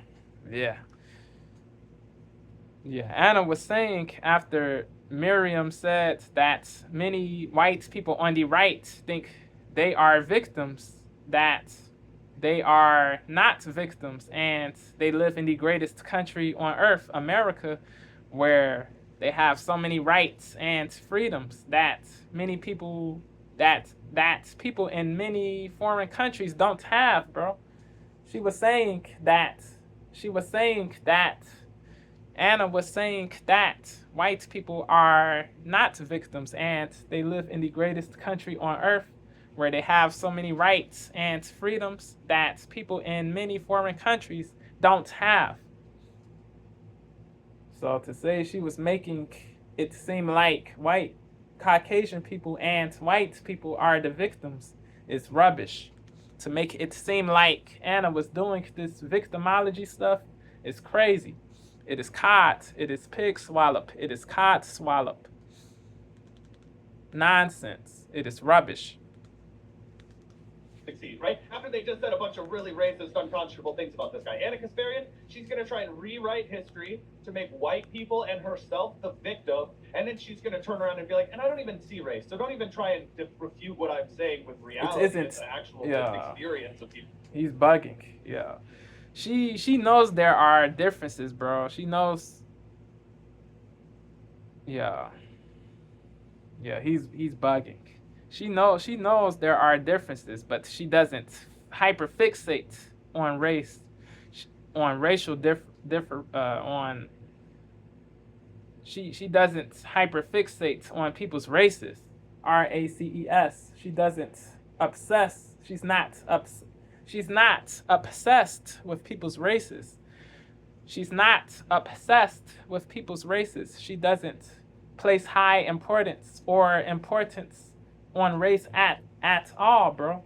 Anna was saying after Miriam said that many white people on the right think they are victims, that they are not victims, and they live in the greatest country on earth, America, where they have so many rights and freedoms that many people that people in many foreign countries don't have, bro. Anna was saying that white people are not victims and they live in the greatest country on earth where they have so many rights and freedoms that people in many foreign countries don't have. So to say she was making it seem like white Caucasian people and white people are the victims is rubbish. To make it seem like Anna was doing this victimology stuff is crazy. It is cod. It is pig swallop. It is cod swallop. nonsense. It is rubbish. Succeed, right? After they just said a bunch of really racist, unconscionable things about this guy. Anna Kasparian, she's gonna try and rewrite history to make white people and herself the victim, and then she's gonna turn around and be like, and I don't even see race, so don't even try and refute what I'm saying with reality. It's the actual lived experience of people. He's bugging. Yeah. She knows there are differences, bro. She knows. Yeah. Yeah, he's bugging. She knows there are differences, but she doesn't hyperfixate on race, on racial she doesn't hyperfixate on people's races, races. She doesn't obsess. She's not obsessed with people's races. She's not obsessed with people's races. She doesn't place high importance on race at all, bro.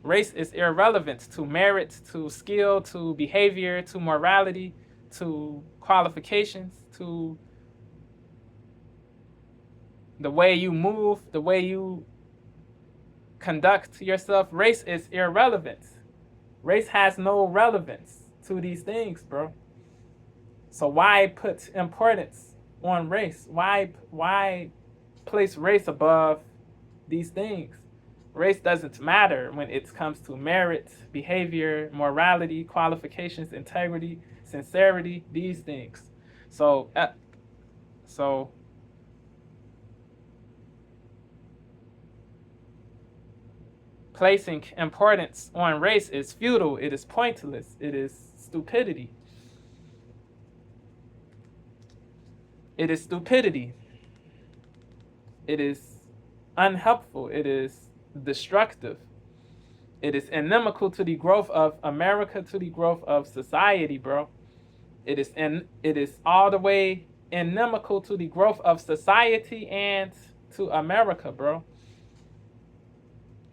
Race is irrelevant to merit, to skill, to behavior, to morality, to qualifications, to the way you move, the way you conduct yourself. Race is irrelevant. Race has no relevance to these things, bro. So why put importance on race? Why place race above these things? Race doesn't matter when it comes to merit, behavior, morality, qualifications, integrity, sincerity, these things. So placing importance on race is futile, it is pointless, it is stupidity. It is stupidity. It is unhelpful. It is destructive. It is inimical to the growth of America, to the growth of society, bro. It is all the way inimical to the growth of society and to America, bro.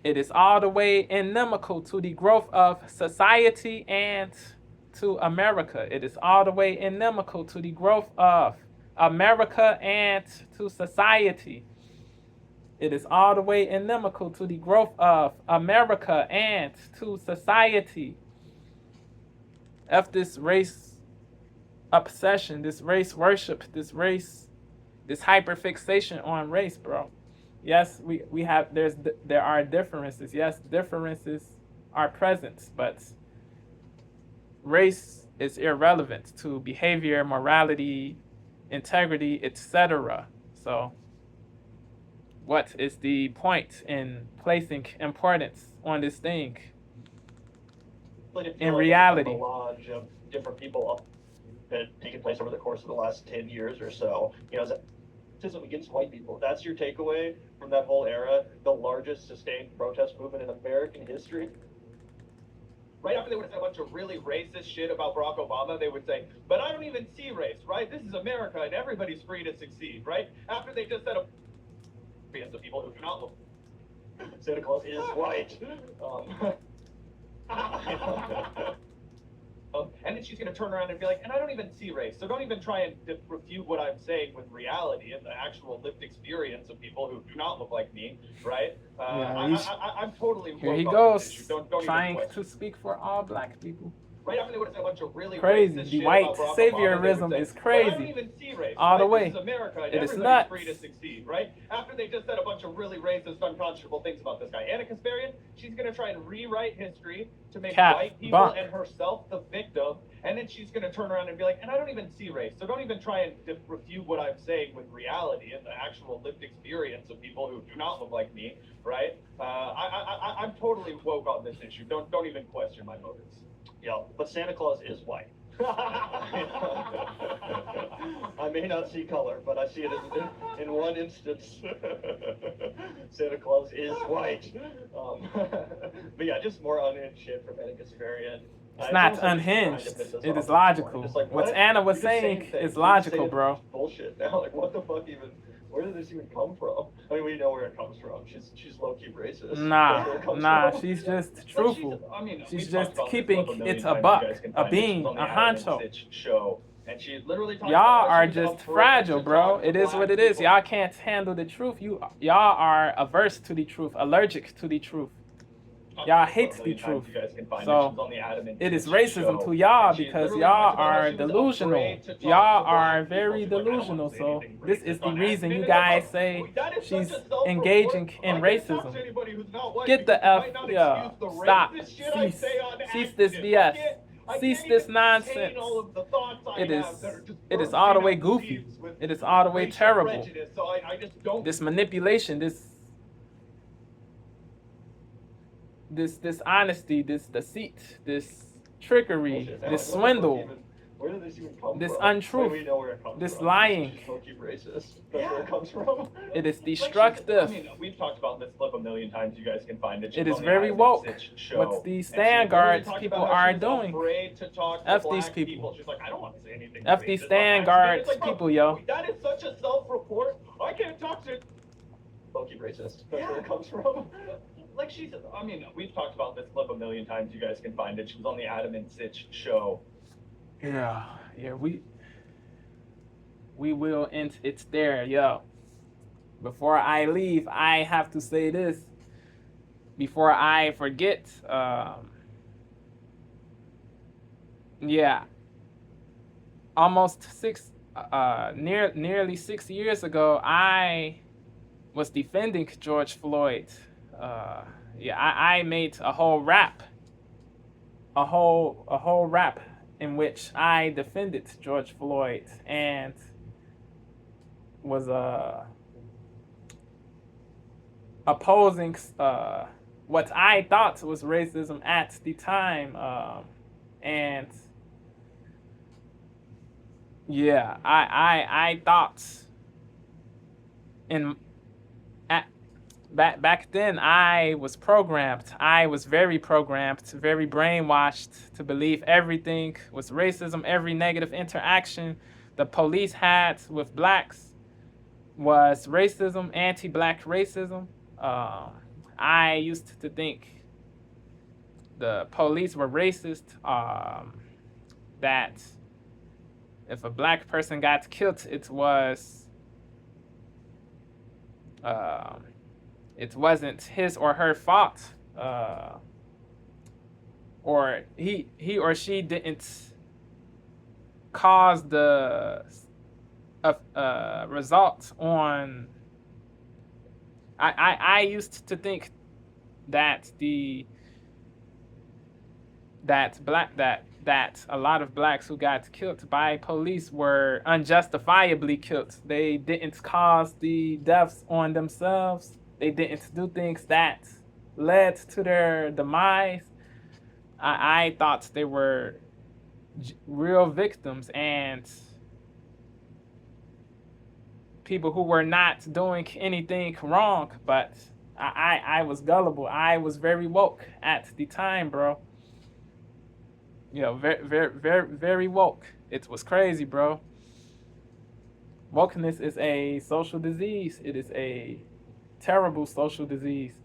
It is all the way inimical to the growth of society and to America. It is all the way inimical to the growth of America and to society. It is all the way inimical to the growth of America and to society. F this race obsession, this race worship, this hyperfixation on race, bro. Yes, there are differences. Yes, differences are present, but race is irrelevant to behavior, morality, integrity, etc. So what is the point in placing importance on this thing? In reality, a melange of different people that have taken place over the course of the last 10 years or so. You know, racism against white people. That's your takeaway from that whole era, the largest sustained protest movement in American history. Right after they would have said a bunch of really racist shit about Barack Obama, they would say, but I don't even see race, right? This is America and everybody's free to succeed, right? After they just said the people who do not look. Santa Claus is white. And then she's going to turn around and be like, and I don't even see race, so don't even try and refute what I'm saying with reality and the actual lived experience of people who do not look like me, right? I'm totally here he goes, trying to speak for all black people. Right after they would have said a bunch of really crazy. racist The shit white about Barack saviorism Obama, is say, crazy. I don't even see race, all the right? way. This is America and it is everybody's nuts. free to succeed, right? After they just said a bunch of really racist, unconscionable things about this guy. Anna Kasparian, she's going to try and rewrite history to make white people and herself the victim, and then she's going to turn around and be like, and I don't even see race, so don't even try and refute what I'm saying with reality and the actual lived experience of people who do not look like me, right? I'm totally woke on this issue. Don't even question my motives. Yeah, but Santa Claus is white. I may not see color, but I see it in one instance. Santa Claus is white. But yeah, just more unhinged shit from Anna Kasparian. It's not unhinged. It is logical. Like, what Anna was saying is logical, bro. Bullshit now. Like, what the fuck even? Where did this even come from? I mean, we know where it comes from. She's low-key racist. Nah, she's just truthful. She's just keeping it a buck, a being, a honcho. Show And she literally talked Y'all about how are she was just afraid fragile, to bro. talk to It is black what it is. people. Y'all can't handle the truth. Y'all are averse to the truth, allergic to the truth. Y'all hate the truth. You guys can find So, it. She's on the Adamant it is Stitch racism show. to y'all And she because literally y'all talked about how are she was delusional. afraid to talk Y'all to black are people. very She's like, I don't delusional. want to say So anything this racist is the on reason accident. you And I'm guys like, say that is she's such a self-report. engaging in I can't talk racism. to anybody who's not white Get the because you F, might not yeah, excuse the stop, racist shit I cease, say on cease this accident. BS, I cease can't this even nonsense. contain all of the thoughts I It is, have that are just it is all the way bursting out goofy. leaves with It is all the way racial terrible. prejudice. So I just don't. This manipulation, this dishonesty, this deceit, this trickery, this swindle, Where did this even come this from? untruth, We know where it comes this from. lying. Just don't keep racist. That's where it comes from. It is I destructive. mean, we've talked about this clip a million times. You guys can find it. It She's is on the very Adamant woke. Stitch show. What these And she stand literally guards talked people about how are she was doing. afraid to talk to F black these people. She's like, I don't want to say anything. F these racist on stand accident. guards It's like, bro, people, yo. that is such a self-report. I can't talk to. Don't keep racist. That's where it comes from. Like I mean, we've talked about this clip a million times. You guys can find it. She was on the Adamant Stitch show. Yeah, we will end. It's there, yo. Before I leave, I have to say this. Before I forget, yeah, almost nearly 6 years ago, I was defending George Floyd. I made a whole rap in which I defended George Floyd and was opposing what I thought was racism at the time, and yeah, I thought back then I was programmed. I was very programmed, very brainwashed to believe everything was racism. Every negative interaction the police had with blacks was racism, anti-black racism. I used to think the police were racist, that if a black person got killed, it wasn't his or her fault, or he or she didn't cause the result on. I used to think that that a lot of blacks who got killed by police were unjustifiably killed. They didn't cause the deaths on themselves. They didn't do things that led to their demise. I thought they were real victims and people who were not doing anything wrong, but I was gullible. I was very woke at the time, bro. You know, very woke. It was crazy, bro. Wokeness is a social disease. It is a terrible social disease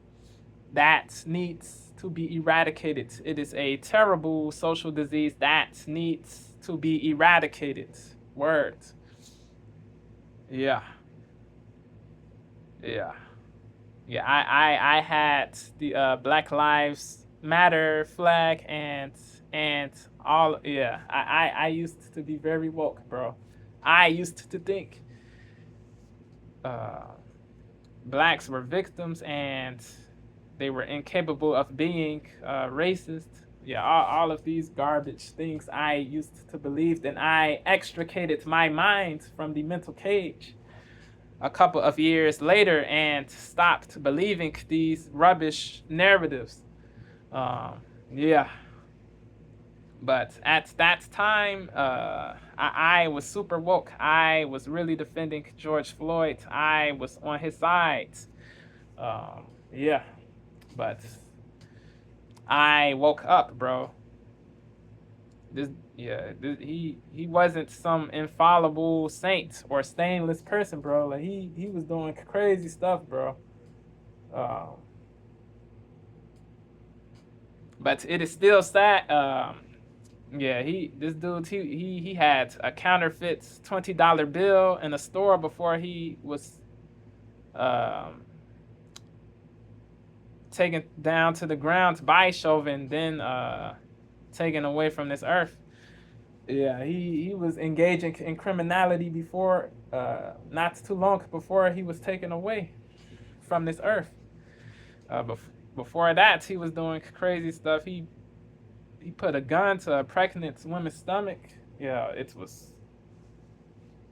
that needs to be eradicated. It is a terrible social disease that needs to be eradicated. Words. Yeah. I had the Black Lives Matter flag and all. Yeah, I used to be very woke, bro. I used to think blacks were victims and they were incapable of being racist. Yeah, all of these garbage things I used to believe, and I extricated my mind from the mental cage a couple of years later and stopped believing these rubbish narratives. Yeah. But at that time, I was super woke. I was really defending George Floyd. I was on his side. Yeah. But I woke up, bro. He wasn't some infallible saint or stainless person, bro. Like he was doing crazy stuff, bro. But it is still sad. Yeah, this dude he had a counterfeit $20 bill in a store before he was um, taken down to the ground by Chauvin, then taken away from this earth. Yeah, he was engaging in criminality before, not too long before he was taken away from this earth. Before that, he was doing crazy stuff. He put a gun to a pregnant woman's stomach. Yeah, it was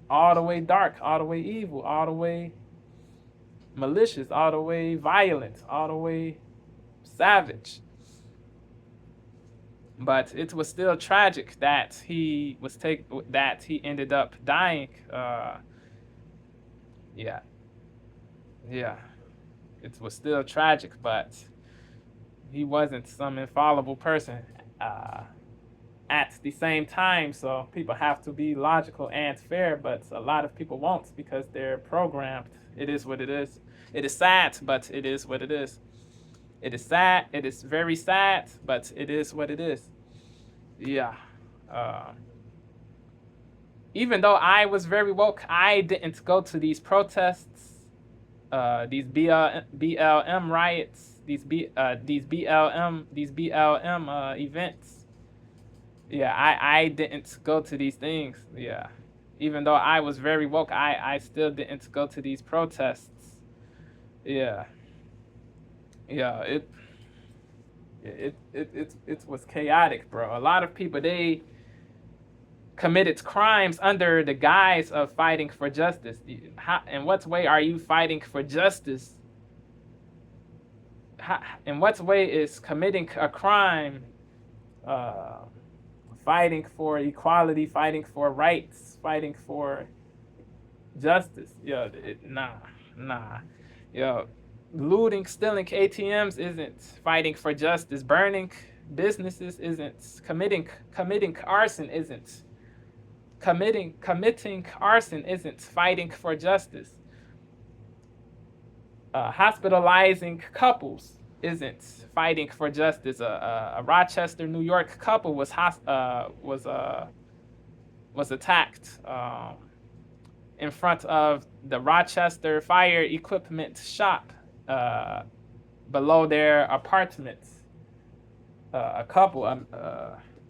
all the way dark, all the way evil, all the way malicious, all the way violent, all the way savage. But it was still tragic that he ended up dying. Yeah, it was still tragic, but he wasn't some infallible person at the same time. So people have to be logical and fair, but a lot of people won't because they're programmed. It is what it is. It is sad, but it is what it is. It is sad. It is very sad, but it is what it is. Yeah. Even though I was very woke, I didn't go to these protests, these BLM riots, these BLM events. Yeah, I didn't go to these things. Yeah. Even though I was very woke, I still didn't go to these protests. Yeah. Yeah, it was chaotic, bro. A lot of people, they committed crimes under the guise of fighting for justice. In what way are you fighting for justice? In what way is committing a crime fighting for equality, fighting for rights, fighting for justice? Yo, nah. Yo, looting, stealing ATMs isn't fighting for justice. Burning businesses isn't. Committing arson isn't. Committing arson isn't fighting for justice. Hospitalizing couples isn't fighting for justice. A Rochester, New York couple was attacked in front of the Rochester fire equipment shop below their apartments. A couple,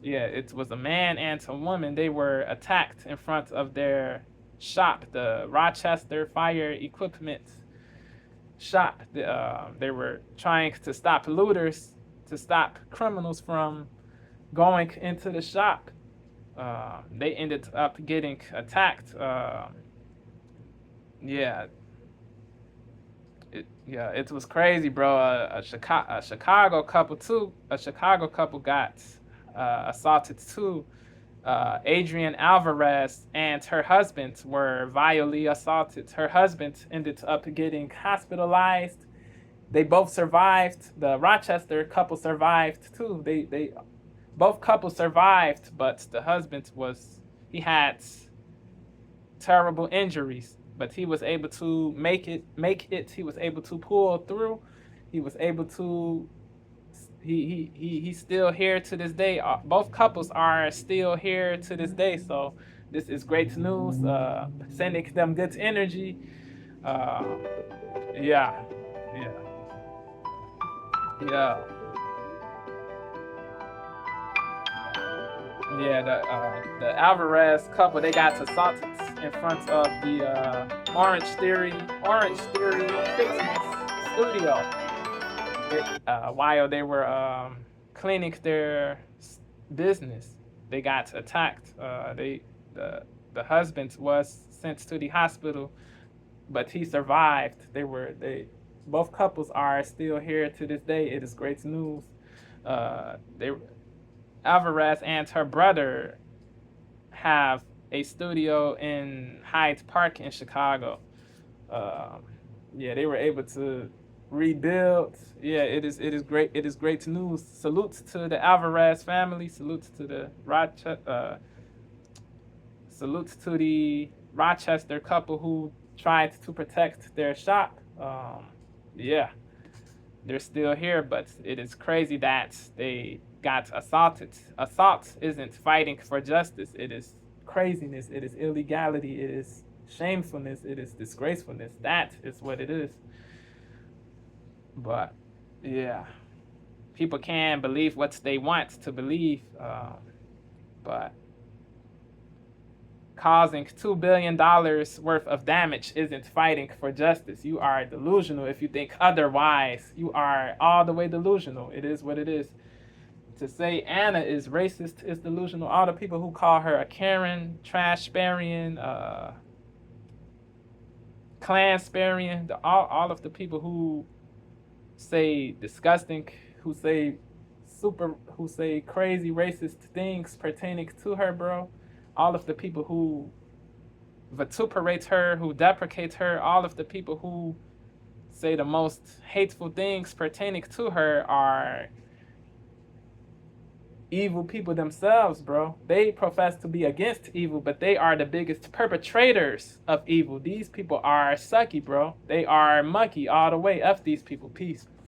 it was a man and a woman. They were attacked in front of their shop, the Rochester fire equipment shop. They were trying to stop looters, to stop criminals from going into the shop. They ended up getting attacked. It was crazy, bro. A Chicago couple got assaulted too. Adrienne Alvarez and her husband were vilely assaulted. Her husband ended up getting hospitalized. They both survived. The Rochester couple survived too. Both couples survived, but the husband he had terrible injuries, but he was able to make it. He was able to pull through. He was able to. He's still here to this day. Both couples are still here to this day. So this is great news. Sending them good energy. Yeah. The Alvarez couple, they got assaulted in front of the Orange Theory Fitness studio while they were cleaning their business. They got attacked. The husband was sent to the hospital, but he survived. Both couples are still here to this day. It is great news. Alvarez and her brother have a studio in Hyde Park in Chicago. They were able to rebuild. It is great. It is great news. Salutes to the Alvarez family. Salutes to the Rochester couple who tried to protect their shop. They're still here, but it is crazy that they got assaulted. Assault isn't fighting for justice. It is craziness. It is illegality. It is shamefulness. It is disgracefulness. That is what it is. But yeah, people can believe what they want to believe, but causing $2 billion worth of damage isn't fighting for justice. You are delusional if you think otherwise. You are all the way delusional. It is what it is. To say Anna is racist is delusional. All the people who call her a Karen, trash-sparian, Klan-sparian, all of the people who say disgusting, who say crazy racist things pertaining to her, bro. All of the people who vituperate her, who deprecate her, all of the people who say the most hateful things pertaining to her are evil people themselves, bro. They profess to be against evil, but they are the biggest perpetrators of evil. These people are sucky, bro. They are mucky all the way. F these people. Peace.